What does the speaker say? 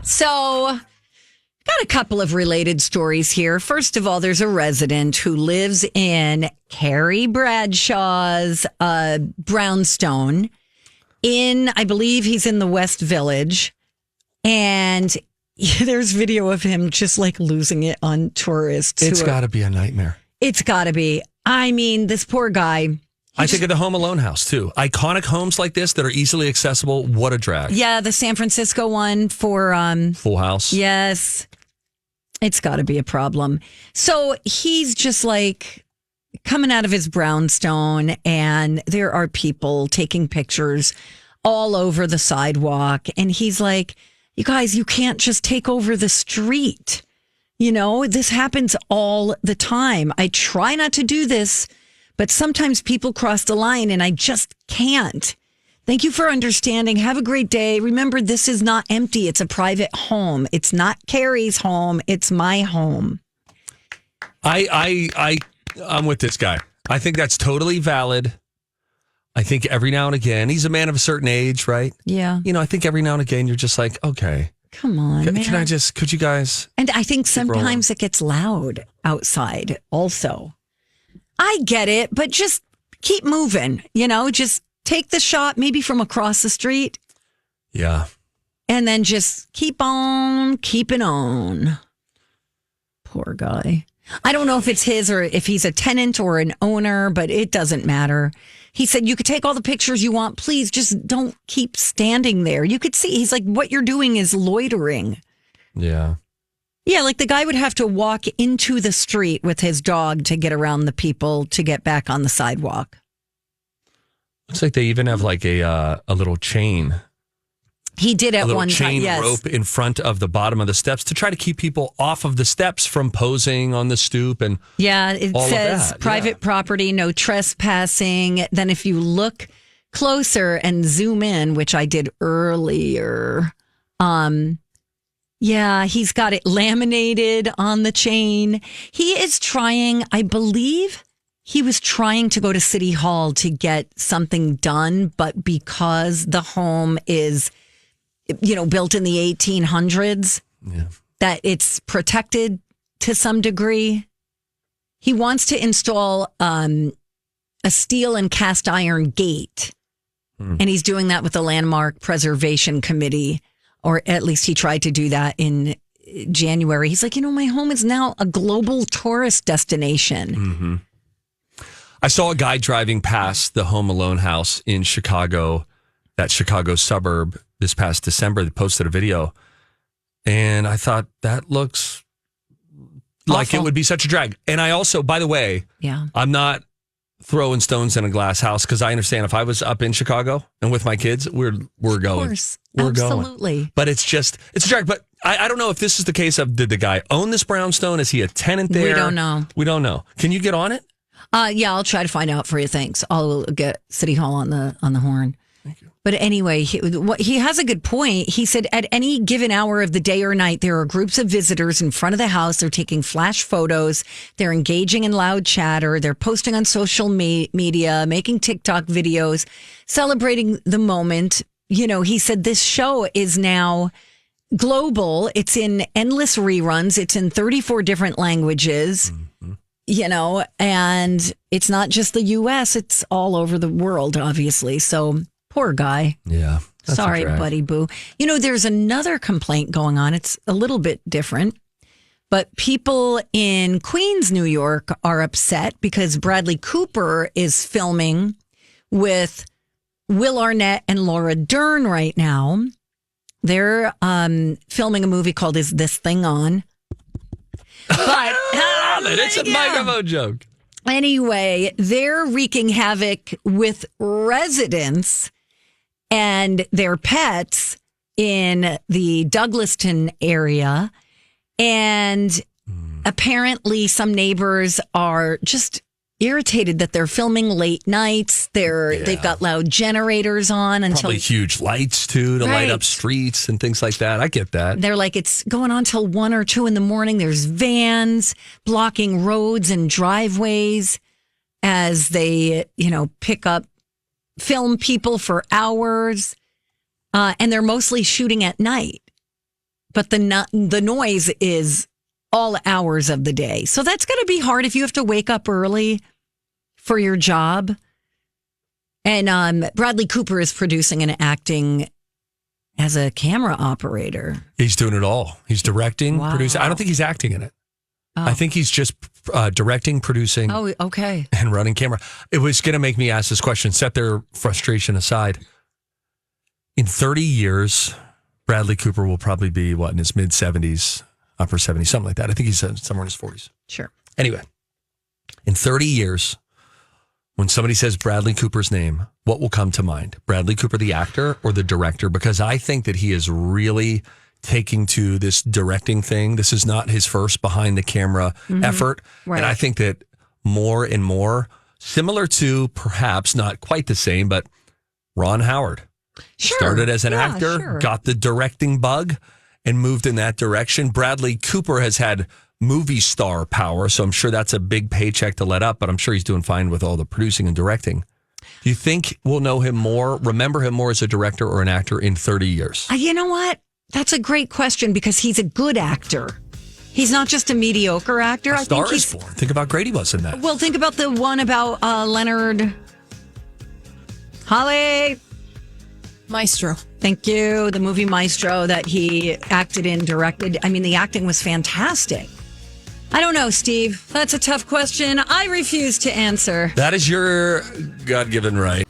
So, got a couple of related stories here. First of all, there's a resident who lives in Carrie Bradshaw's brownstone I believe he's in the West Village. And there's video of him just like losing it on tourists. It's got to be a nightmare. It's got to be. I mean, this poor guy. I think of the Home Alone house, too. Iconic homes like this that are easily accessible. What a drag. Yeah, the San Francisco one for... Full House. Yes. It's got to be a problem. So he's just like coming out of his brownstone, and there are people taking pictures all over the sidewalk. And he's like, you guys, you can't just take over the street. You know, this happens all the time. I try not to do this, but sometimes people cross the line and I just can't. Thank you for understanding. Have a great day. Remember, this is not empty. It's a private home. It's not Carrie's home. It's my home. I'm with this guy. I think that's totally valid. I think every now and again, he's a man of a certain age, right? Yeah. You know, I think every now and again, you're just like, okay. Come on, man. Could you guys? And I think sometimes it gets loud outside also. I get it, but just keep moving, just take the shot maybe from across the street. Yeah. And then just keep on keeping on. Poor guy. I don't know if it's his or if he's a tenant or an owner, but it doesn't matter. He said, you could take all the pictures you want. Please just don't keep standing there. You could see, he's like, what you're doing is loitering. Yeah. Yeah, like the guy would have to walk into the street with his dog to get around the people to get back on the sidewalk. Looks like they even have like a little chain. He did at one time, yes. Rope in front of the bottom of the steps to try to keep people off of the steps from posing on the stoop. And yeah, it says private property, no trespassing. Then if you look closer and zoom in, which I did earlier, yeah, he's got it laminated on the chain. He is trying, I believe he was trying to go to City Hall to get something done, but because the home is, built in the 1800s, that it's protected to some degree. He wants to install a steel and cast iron gate, and he's doing that with the Landmark Preservation Committee. Or at least he tried to do that in January. He's like, my home is now a global tourist destination. Mm-hmm. I saw a guy driving past the Home Alone house in Chicago, that Chicago suburb, this past December that posted a video. And I thought, that looks like it would be such a drag. And I also, by the way, I'm not throwing stones in a glass house, because I understand if I was up in Chicago and with my kids, we're going. Of course. We're absolutely going. But it's a drag. But I don't know if this is the case of, did the guy own this brownstone? Is he a tenant there? We don't know. Can you get on it? Yeah, I'll try to find out for you. Thanks. I'll get City Hall on the horn. Thank you. But anyway, he has a good point. He said at any given hour of the day or night, there are groups of visitors in front of the house. They're taking flash photos. They're engaging in loud chatter. They're posting on social media, making TikTok videos, celebrating the moment. He said this show is now global. It's in endless reruns. It's in 34 different languages. And it's not just the U.S. It's all over the world, obviously. So poor guy. Yeah. Sorry, buddy boo. There's another complaint going on. It's a little bit different. But people in Queens, New York are upset because Bradley Cooper is filming with Will Arnett and Laura Dern right now. They're filming a movie called Is This Thing On? But it's a microphone joke. Anyway, they're wreaking havoc with residents and their pets in the Douglaston area. And apparently some neighbors are just irritated that they're filming late nights. They've got loud generators on until probably huge lights too to light up streets and things like that. I get that. They're like, it's going on till 1 or 2 in the morning. There's vans blocking roads and driveways as they, film people for hours. And they're mostly shooting at night. but the noise is all hours of the day. So that's going to be hard if you have to wake up early for your job. And Bradley Cooper is producing and acting as a camera operator. He's doing it all. He's directing, Wow. producing. I don't think he's acting in it. Oh. I think he's just directing, producing, Oh, okay. and running camera. It was going to make me ask this question, set their frustration aside. In 30 years, Bradley Cooper will probably be, in his mid-70s, upper 70s, something like that. I think he's somewhere in his 40s. Sure. Anyway, in 30 years, when somebody says Bradley Cooper's name, what will come to mind? Bradley Cooper, the actor, or the director? Because I think that he is really taking to this directing thing. This is not his first behind the camera effort. Right. And I think that more and more, similar to perhaps not quite the same, but Ron Howard. Sure. Started as an Yeah, actor, sure. got the directing bug, and moved in that direction. Bradley Cooper has had movie star power, so I'm sure that's a big paycheck to let up, but I'm sure he's doing fine with all the producing and directing. Do you think we'll know him more, remember him more as a director or an actor in 30 years? You know what? That's a great question because he's a good actor. He's not just a mediocre actor. I Star think is Born. Think about how great he was in that. Well, think about the one about Leonard Holly. Maestro. Thank you. The movie Maestro that he acted in, directed. I mean, the acting was fantastic. I don't know, Steve. That's a tough question. I refuse to answer. That is your God-given right.